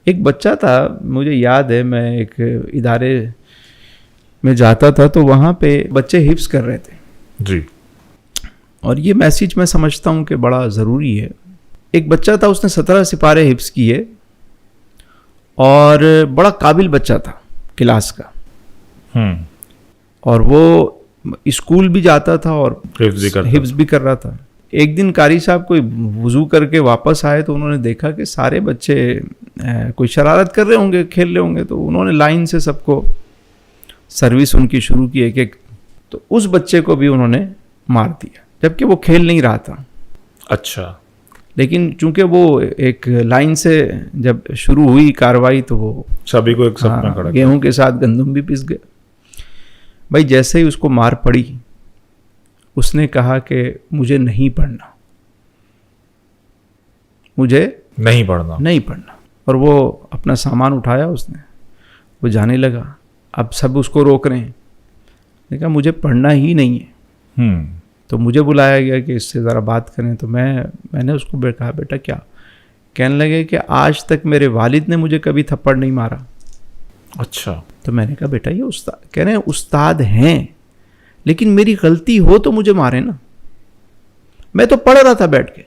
ایک بچہ تھا، مجھے یاد ہے میں ایک ادارے میں جاتا تھا تو وہاں پہ بچے حفظ کر رہے تھے جی، اور یہ میسیج میں سمجھتا ہوں کہ بڑا ضروری ہے. ایک بچہ تھا، اس نے 17 سپارے حفظ کیے اور بڑا قابل بچہ تھا کلاس کا، اور وہ اسکول بھی جاتا تھا اور حفظ بھی کر رہا تھا. ایک دن قاری صاحب کوئی وضو کر کے واپس آئے تو انہوں نے دیکھا کہ سارے بچے کوئی شرارت کر رہے ہوں گے، کھیل رہے ہوں گے، تو انہوں نے لائن سے سب کو سروس ان کی شروع کی ایک ایک. تو اس بچے کو بھی انہوں نے مار دیا جبکہ وہ کھیل نہیں رہا تھا. اچھا. لیکن چونکہ وہ ایک لائن سے جب شروع ہوئی کاروائی تو وہ سبھی کو ایک ساتھ میں کھڑا گیہوں کے ساتھ گندم بھی پس گیا. بھائی جیسے ہی اس کو مار پڑی اس نے کہا کہ مجھے نہیں پڑھنا، مجھے نہیں پڑھنا. اور وہ اپنا سامان اٹھایا، اس نے وہ جانے لگا. اب سب اس کو روک رہے ہیں، نے کہا مجھے پڑھنا ہی نہیں ہے. تو مجھے بلایا گیا کہ اس سے ذرا بات کریں. تو میں نے اس کو کہا بیٹا کیا؟ کہنے لگے کہ آج تک میرے والد نے مجھے کبھی تھپڑ نہیں مارا. اچھا. تو میں نے کہا بیٹا یہ استاد کہہ رہے ہیں استاد ہیں، لیکن میری غلطی ہو تو مجھے مارے نا، میں تو پڑھ رہا تھا بیٹھ کے.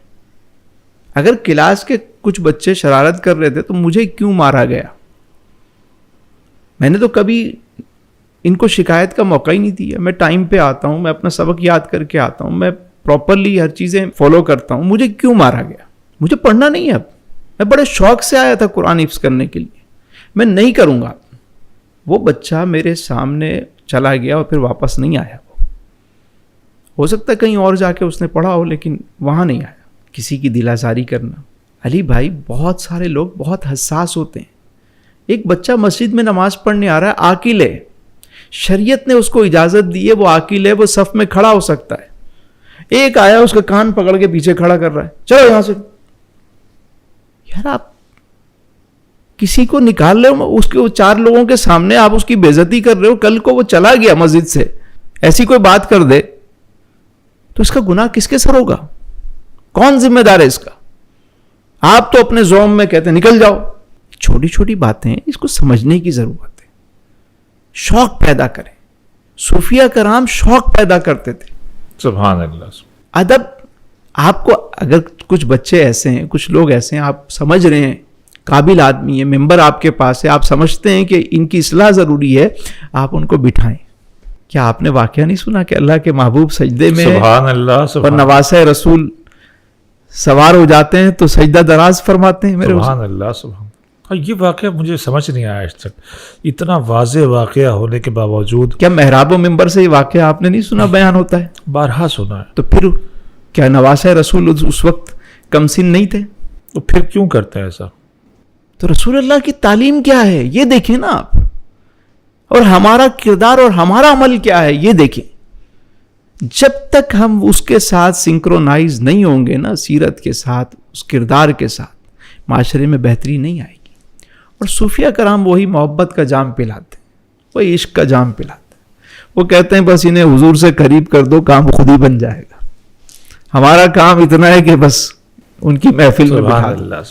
اگر کلاس کے کچھ بچے شرارت کر رہے تھے تو مجھے کیوں مارا گیا؟ میں نے تو کبھی ان کو شکایت کا موقع ہی نہیں دیا. میں ٹائم پہ آتا ہوں، میں اپنا سبق یاد کر کے آتا ہوں، میں پراپرلی ہر چیزیں فالو کرتا ہوں، مجھے کیوں مارا گیا؟ مجھے پڑھنا نہیں ہے. اب میں بڑے شوق سے آیا تھا قرآن حفظ کرنے کے لیے، میں نہیں کروں گا. وہ بچہ میرے سامنے چلا گیا اور پھر واپس نہیں آیا. ہو سکتا ہے کہیں اور جا کے اس نے پڑھا ہو لیکن وہاں نہیں آیا. کسی کی دل آزاری کرنا. علی بھائی بہت سارے لوگ بہت حساس ہوتے ہیں. ایک بچہ مسجد میں نماز پڑھنے آ رہا ہے، عاقل ہے، شریعت نے اس کو اجازت دی ہے، وہ عاقل ہے، وہ صف میں کھڑا ہو سکتا ہے. ایک آیا اس کا کان پکڑ کے پیچھے کھڑا کر رہا ہے، چلو یہاں سے. یار آپ کسی کو نکال رہے ہو، اس کے 4 لوگوں کے سامنے آپ اس کی بے عزتی کر رہے ہو. کل کو وہ چلا گیا مسجد سے، ایسی کوئی بات کر دے تو اس کا گناہ کس کے سر ہوگا؟ کون ذمہ دار ہے اس کا؟ آپ تو اپنے زوم میں کہتے ہیں نکل جاؤ. چھوٹی چھوٹی باتیں اس کو سمجھنے کی ضرورت ہے. شوق پیدا کریں. صوفیہ کرام شوق پیدا کرتے تھے. سبحان اللہ. ادب. آپ کو اگر کچھ بچے ایسے ہیں، کچھ لوگ ایسے ہیں، آپ سمجھ رہے ہیں قابل آدمی ہے، ممبر آپ کے پاس ہے، آپ سمجھتے ہیں کہ ان کی اصلاح ضروری ہے، آپ ان کو بٹھائیں. کیا آپ نے واقعہ نہیں سنا کہ اللہ کے محبوب سجدے میں سبحان اللہ اور نواسہ رسول سوار ہو جاتے ہیں تو سجدہ دراز فرماتے ہیں؟ میرے سبحان اللہ. سبحان. یہ واقعہ مجھے سمجھ نہیں آیا آج تک، اتنا واضح واقعہ ہونے کے باوجود. کیا محراب و ممبر سے یہ واقعہ آپ نے نہیں سنا بیان ہوتا ہے؟ بارہا سنا ہے. تو پھر کیا نواسہ رسول اس وقت کم سن نہیں تھے؟ تو پھر کیوں کرتا ہے ایسا؟ تو رسول اللہ کی تعلیم کیا ہے یہ دیکھیں نا آپ، اور ہمارا کردار اور ہمارا عمل کیا ہے یہ دیکھیں. جب تک ہم اس کے ساتھ سنکرونائز نہیں ہوں گے نا، سیرت کے ساتھ، اس کردار کے ساتھ، معاشرے میں بہتری نہیں آئے گی. اور صوفیہ کرام وہی محبت کا جام پلاتے ہیں، وہی عشق کا جام پلاتے ہیں. وہ کہتے ہیں بس انہیں حضور سے قریب کر دو، کام خود ہی بن جائے گا. ہمارا کام اتنا ہے کہ بس ان کی محفل میں بٹھا دو.